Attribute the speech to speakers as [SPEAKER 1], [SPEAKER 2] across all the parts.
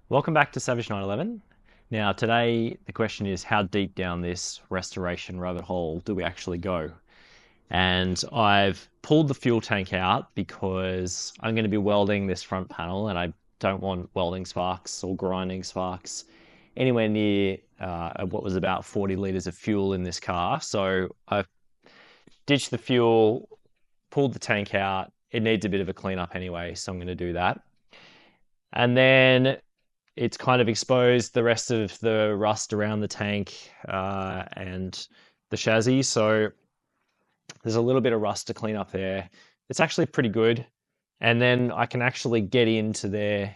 [SPEAKER 1] Welcome back to Savage 911. Now, today the question is how deep down this restoration rabbit hole do we actually go? And I've pulled the fuel tank out because I'm going to be welding this front panel and I don't want welding sparks or grinding sparks anywhere near what was about 40 litres of fuel in this car. So I've ditched the fuel, pulled the tank out. It needs a bit of a cleanup anyway, so I'm going to do that. And then it's kind of exposed the rest of the rust around the tank and the chassis. So there's a little bit of rust to clean up there. It's actually pretty good. And then I can actually get into there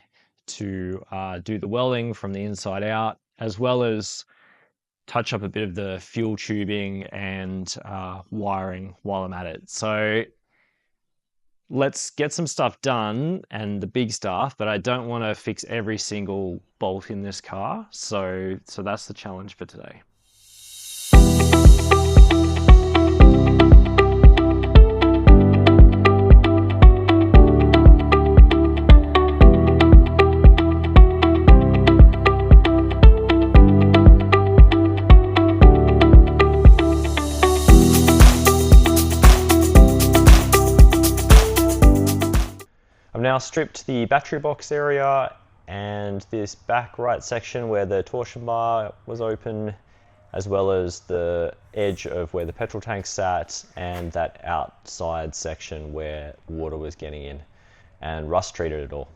[SPEAKER 1] to do the welding from the inside out, as well as touch up a bit of the fuel tubing and wiring while I'm at it. So let's get some stuff done and the big stuff, but I don't want to fix every single bolt in this car. So that's the challenge for today. I've now stripped the battery box area and this back right section where the torsion bar was open, as well as the edge of where the petrol tank sat and that outside section where water was getting in, and rust treated it all.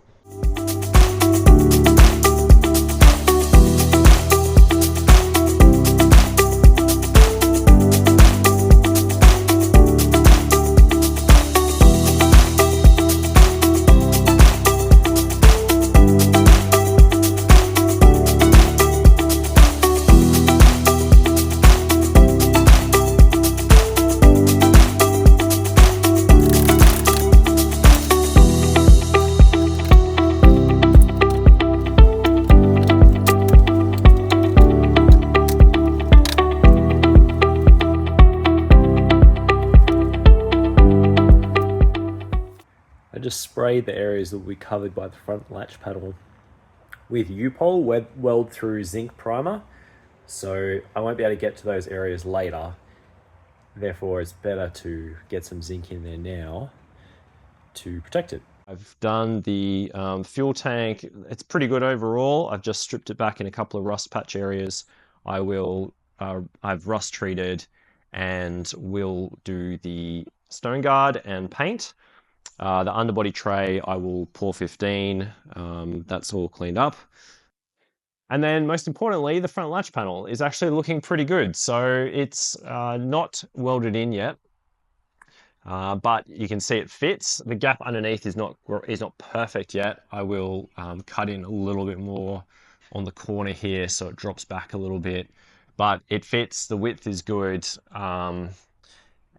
[SPEAKER 1] I just sprayed the areas that will be covered by the front latch panel with U-Pol weld through zinc primer, so I won't be able to get to those areas later. Therefore, it's better to get some zinc in there now to protect it. I've done the fuel tank. It's pretty good overall. I've just stripped it back in a couple of rust patch areas. I've rust treated and will do the stone guard and paint. The underbody tray, I will pour 15. That's all cleaned up. And then most importantly, the front latch panel is actually looking pretty good. So it's not welded in yet, but you can see it fits. The gap underneath is not perfect yet. I will cut in a little bit more on the corner here so it drops back a little bit, but it fits. The width is good.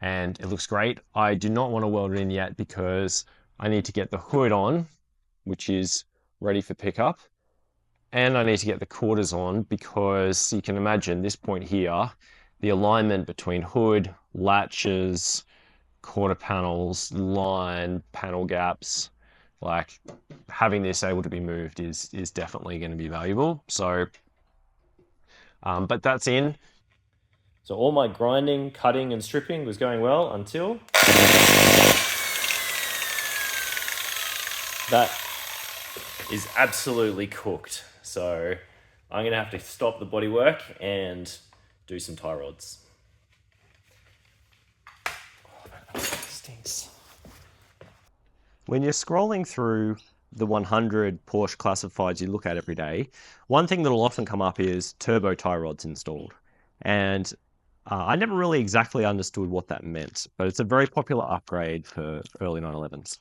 [SPEAKER 1] And it looks great. I do not want to weld it in yet because I need to get the hood on, which is ready for pickup. And I need to get the quarters on because you can imagine this point here, the alignment between hood, latches, quarter panels, line, panel gaps, like having this able to be moved is definitely going to be valuable. So, but that's in. So all my grinding, cutting, and stripping was going well until that is absolutely cooked. So I'm gonna have to stop the bodywork and do some tie rods. Oh, that stinks. When you're scrolling through the 100 Porsche classifieds you look at every day, one thing that'll often come up is turbo tie rods installed. And I never really exactly understood what that meant, but it's a very popular upgrade for early 911s.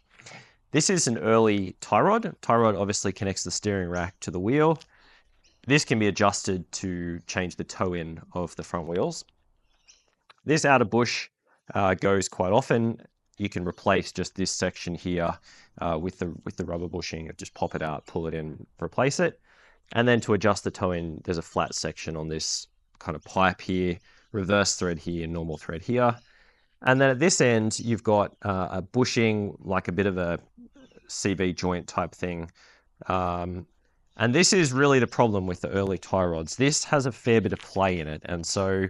[SPEAKER 1] This is an early tie rod. Tie rod obviously connects the steering rack to the wheel. This can be adjusted to change the toe-in of the front wheels. This outer bush goes quite often. You can replace just this section here with the rubber bushing. Just pop it out, pull it in, replace it. And then to adjust the toe-in, there's a flat section on this kind of pipe here, reverse thread here, normal thread here. And then at this end, you've got a bushing, like a bit of a CV joint type thing. And this is really the problem with the early tie rods. This has a fair bit of play in it, and so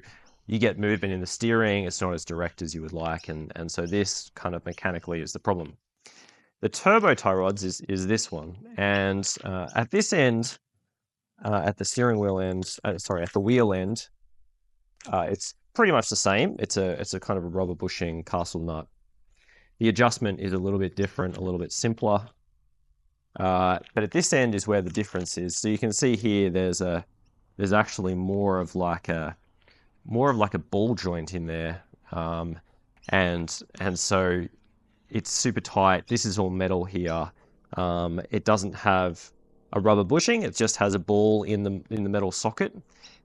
[SPEAKER 1] you get movement in the steering. It's not as direct as you would like, and so this kind of mechanically is the problem. The turbo tie rods is this one, and at this end, at the steering wheel end, sorry, at the wheel end, it's pretty much the same. It's a kind of a rubber bushing castle nut. The adjustment is a little bit different, a little bit simpler. But at this end is where the difference is. So you can see here there's actually more of like a ball joint in there, and so it's super tight. This is all metal here. It doesn't have a rubber bushing. It just has a ball in the metal socket,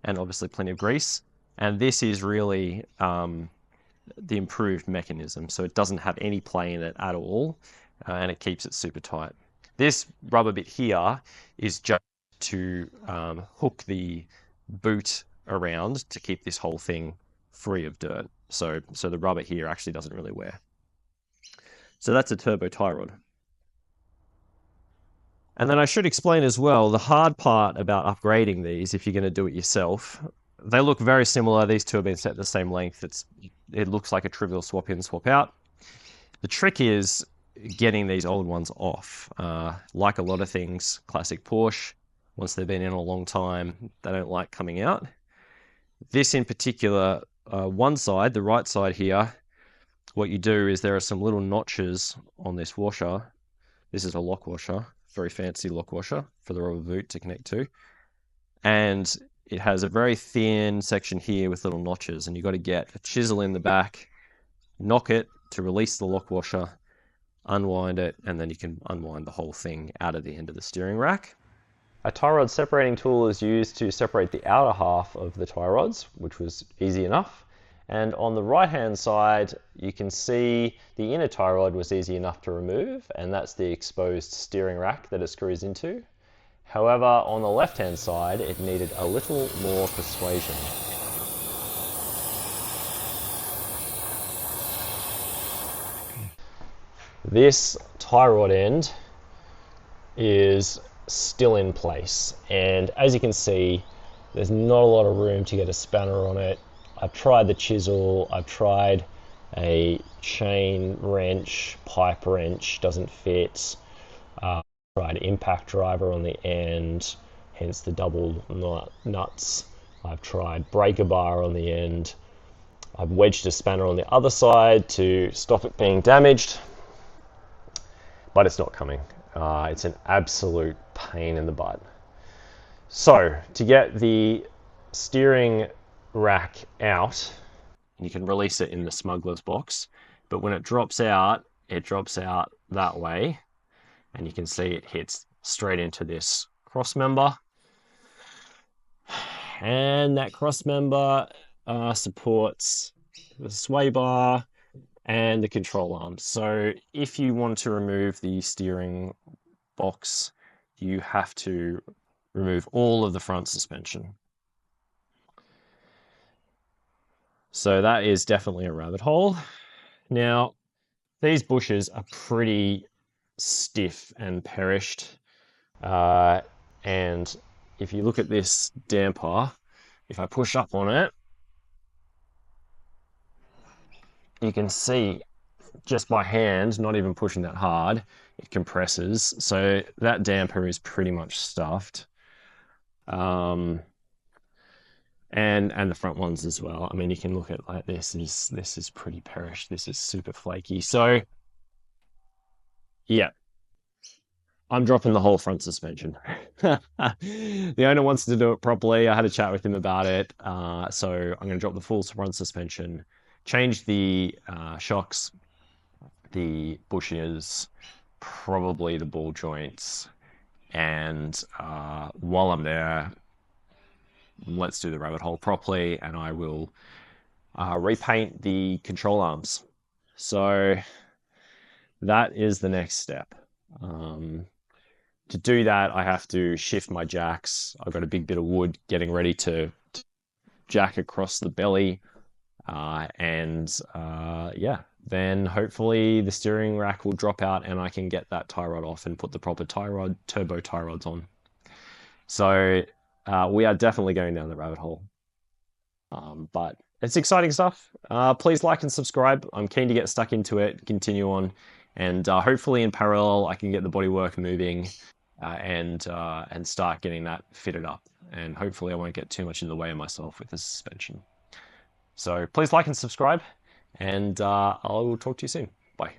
[SPEAKER 1] and obviously plenty of grease. And this is really the improved mechanism. So it doesn't have any play in it at all, and it keeps it super tight. This rubber bit here is just to hook the boot around to keep this whole thing free of dirt. So the rubber here actually doesn't really wear. So that's a turbo tie rod. And then I should explain as well, the hard part about upgrading these, if you're going to do it yourself, they look very similar. These two have been set the same length. It looks like a trivial swap in, swap out. The trick is getting these old ones off. Like a lot of things, classic Porsche, once they've been in a long time, they don't like coming out. This in particular, one side, the right side here, what you do is there are some little notches on this washer. This is a lock washer, very fancy lock washer for the rubber boot to connect to. And it has a very thin section here with little notches, and you've got to get a chisel in the back, knock it to release the lock washer, unwind it, and then you can unwind the whole thing out of the end of the steering rack. A tie rod separating tool is used to separate the outer half of the tie rods, which was easy enough. And on the right hand side, you can see the inner tie rod was easy enough to remove, and that's the exposed steering rack that it screws into. However, on the left hand side, it needed a little more persuasion. This tie rod end is still in place, and as you can see, there's not a lot of room to get a spanner on it. I've tried the chisel, I've tried a chain wrench, pipe wrench, doesn't fit. Tried impact driver on the end, hence the double nuts. I've tried breaker bar on the end. I've wedged a spanner on the other side to stop it being damaged, but it's not coming. It's an absolute pain in the butt. So to get the steering rack out, you can release it in the smuggler's box, but when it drops out that way, and you can see it hits straight into this cross member, and that cross member supports the sway bar and the control arms. So if you want to remove the steering box, you have to remove all of the front suspension. So that is definitely a rabbit hole. Now, these bushes are pretty stiff and perished. And if you look at this damper, if I push up on it, you can see just by hand, not even pushing that hard, it compresses. So that damper is pretty much stuffed. And the front ones as well. I mean, you can look at like this is pretty perished. This is super flaky. So yeah, I'm dropping the whole front suspension. The owner wants to do it properly. I had a chat with him about it. So I'm going to drop the full front suspension, change the shocks, the bushes, probably the ball joints, and while I'm there, let's do the rabbit hole properly, and I will repaint the control arms. So that is the next step. To do that, I have to shift my jacks. I've got a big bit of wood getting ready to jack across the belly. Yeah, then hopefully the steering rack will drop out and I can get that tie rod off and put the proper tie rod, turbo tie rods on. So we are definitely going down the rabbit hole. But it's exciting stuff. Please like and subscribe. I'm keen to get stuck into it, continue on, and hopefully in parallel I can get the bodywork moving and start getting that fitted up. And hopefully I won't get too much in the way of myself with the suspension. So please like and subscribe, and I will talk to you soon. Bye.